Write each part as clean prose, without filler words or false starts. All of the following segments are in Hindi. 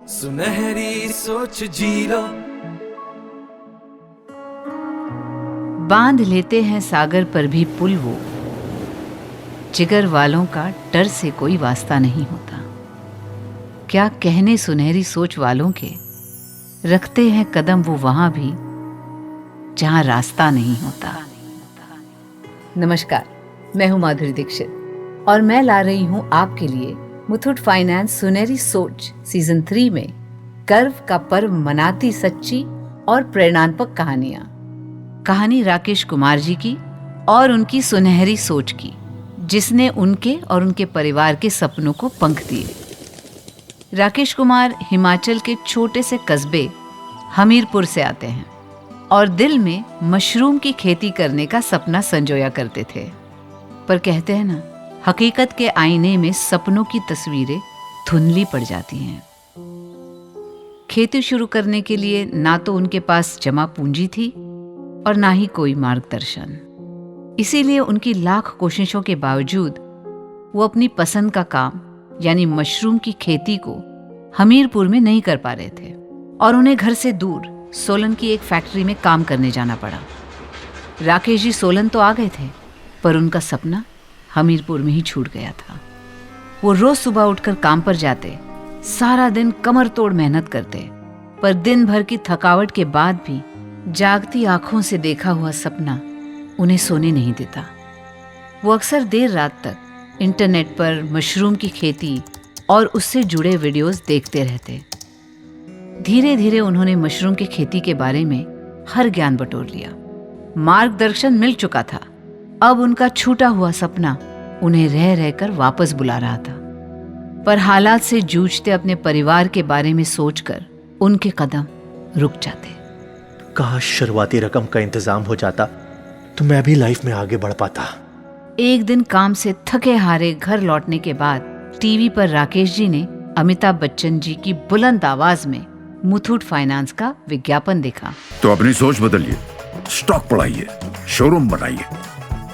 सुनहरी सोच जी लो। बांध लेते हैं सागर पर भी पुल वो, जिगर वालों का डर से कोई वास्ता नहीं होता। क्या कहने सुनहरी सोच वालों के, रखते हैं कदम वो वहां भी जहां रास्ता नहीं होता। नमस्कार, मैं हूं माधुरी दीक्षित और मैं ला रही हूं आपके लिए मुथूट फाइनेंस सुनहरी सोच सीजन 3 में गर्व का पर्व मनाती सच्ची और प्रेरणात्मक कहानियां। कहानी राकेश कुमार जी की और उनकी सुनहरी सोच की, जिसने उनके और उनके परिवार के सपनों को पंख दिए। राकेश कुमार हिमाचल के छोटे से कस्बे हमीरपुर से आते हैं और दिल में मशरूम की खेती करने का सपना संजोया करते थे। पर कहते हैं ना, हकीकत के आईने में सपनों की तस्वीरें धुंधली पड़ जाती हैं। खेती शुरू करने के लिए ना तो उनके पास जमा पूंजी थी और ना ही कोई मार्गदर्शन। इसीलिए उनकी लाख कोशिशों के बावजूद वो अपनी पसंद का काम यानी मशरूम की खेती को हमीरपुर में नहीं कर पा रहे थे और उन्हें घर से दूर सोलन की एक फैक्ट्री में काम करने जाना पड़ा। राकेश जी सोलन तो आ गए थे, पर उनका सपना हमीरपुर में ही छूट गया था। वो रोज सुबह उठकर काम पर जाते, सारा दिन कमर तोड़ मेहनत करते, पर दिन भर की थकावट के बाद भी जागती आंखों से देखा हुआ सपना उन्हें सोने नहीं देता। वो अक्सर देर रात तक इंटरनेट पर मशरूम की खेती और उससे जुड़े वीडियोस देखते रहते। धीरे धीरे उन्होंने मशरूम की खेती के बारे में हर ज्ञान बटोर लिया। मार्गदर्शन मिल चुका था। अब उनका छूटा हुआ सपना उन्हें रह रहकर वापस बुला रहा था। पर हालात से जूझते अपने परिवार के बारे में सोचकर उनके कदम रुक जाते। काश शुरुआती रकम का इंतजाम हो जाता तो मैं भी लाइफ में आगे बढ़ पाता। एक दिन काम से थके हारे घर लौटने के बाद टीवी पर राकेश जी ने अमिताभ बच्चन जी की बुलंद आवाज में मुथूट फाइनेंस का विज्ञापन देखा। तो अपनी सोच बदलिए, स्टॉक बढ़ाइए, शोरूम बनाइए,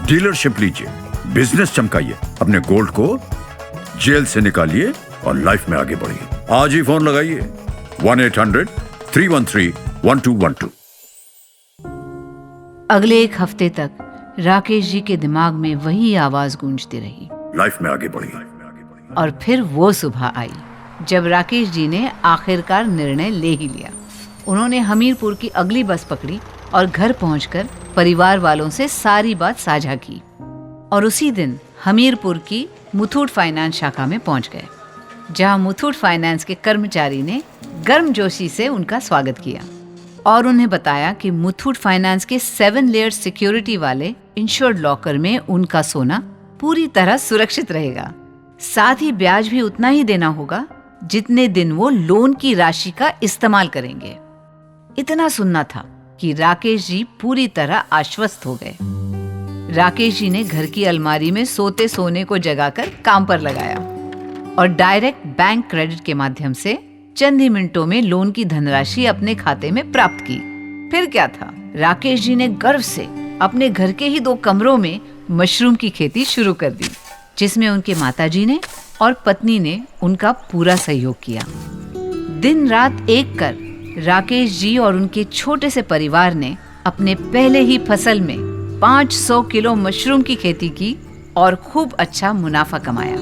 डीलरशिप लीजिए, बिजनेस चमकाइए, अपने गोल्ड को जेल से निकालिए और लाइफ में आगे बढ़िए। आज ही फोन लगाइए 1-800-313-1212। अगले एक हफ्ते तक राकेश जी के दिमाग में वही आवाज गूंजती रही। लाइफ में आगे बढ़िए। और फिर वो सुबह आई जब राकेश जी ने आखिरकार निर्णय ले ही लिया। उन्होंने हमीरपुर की अगली बस पकड़ी और घर पहुंचकर परिवार वालों से सारी बात साझा की और उसी दिन हमीरपुर की मुथूट फाइनेंस शाखा में पहुंच गए, जहां मुथूट फाइनेंस के कर्मचारी ने गर्मजोशी से उनका स्वागत किया और उन्हें बताया कि मुथूट फाइनेंस के 7 लेयर सिक्योरिटी वाले इंश्योर्ड लॉकर में उनका सोना पूरी तरह सुरक्षित रहेगा। साथ ही ब्याज भी उतना ही देना होगा जितने दिन वो लोन की राशि का इस्तेमाल करेंगे। इतना सुनना था कि राकेश जी पूरी तरह आश्वस्त हो गए। राकेश जी ने घर की अलमारी में सोते सोने को जगाकर काम पर लगाया और डायरेक्ट बैंक क्रेडिट के माध्यम से चंद ही मिनटों में लोन की धनराशि अपने खाते में प्राप्त की। फिर क्या था, राकेश जी ने गर्व से अपने घर के ही 2 कमरों में मशरूम की खेती शुरू कर दी, जिसमें उनके माताजी ने और पत्नी ने उनका पूरा सहयोग किया। दिन रात एक कर राकेश जी और उनके छोटे से परिवार ने अपने पहले ही फसल में 500 किलो मशरूम की खेती की और खूब अच्छा मुनाफा कमाया,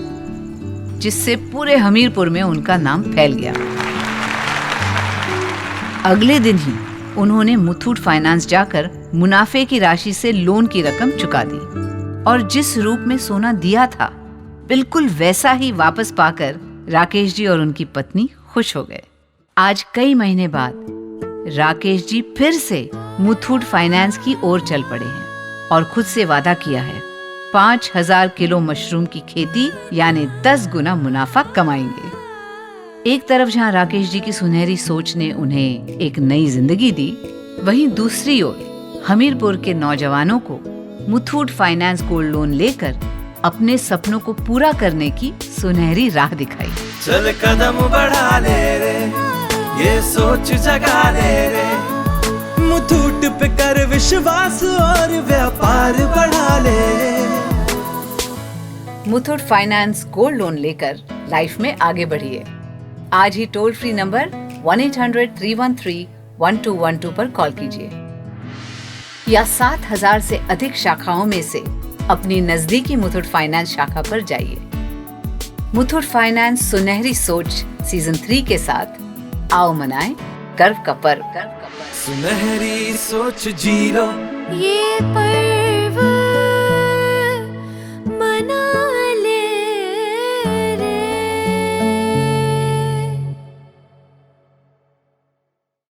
जिससे पूरे हमीरपुर में उनका नाम फैल गया। अगले दिन ही उन्होंने मुथूट फाइनेंस जाकर मुनाफे की राशि से लोन की रकम चुका दी और जिस रूप में सोना दिया था बिल्कुल वैसा ही वापस पाकर राकेश जी और उनकी पत्नी खुश हो गए। आज कई महीने बाद राकेश जी फिर से मुथूट फाइनेंस की ओर चल पड़े हैं और खुद से वादा किया है 5000 किलो मशरूम की खेती यानी 10 गुना मुनाफा कमाएंगे। एक तरफ जहां राकेश जी की सुनहरी सोच ने उन्हें एक नई जिंदगी दी, वहीं दूसरी ओर हमीरपुर के नौजवानों को मुथूट फाइनेंस गोल्ड लोन लेकर अपने सपनों को पूरा करने की सुनहरी राह दिखाई। चल कदम बढ़ा ले रे, ये सोच जगा ले रे, मुथूट पे कर विश्वास और व्यापार बढ़ा ले। मुथूट फाइनेंस गोल्ड लोन लेकर लाइफ में आगे बढ़िए। आज ही टोल फ्री नंबर 1-800-313-1212 पर कॉल कीजिए या 7000 से अधिक शाखाओं में से अपनी नजदीकी मुथूट फाइनेंस शाखा पर जाइए। मुथूट फाइनेंस सुनहरी सोच सीजन 3 के साथ आओ मनाएं गर्व का पर्व। सुनहरी सोच जी लो ये पर्व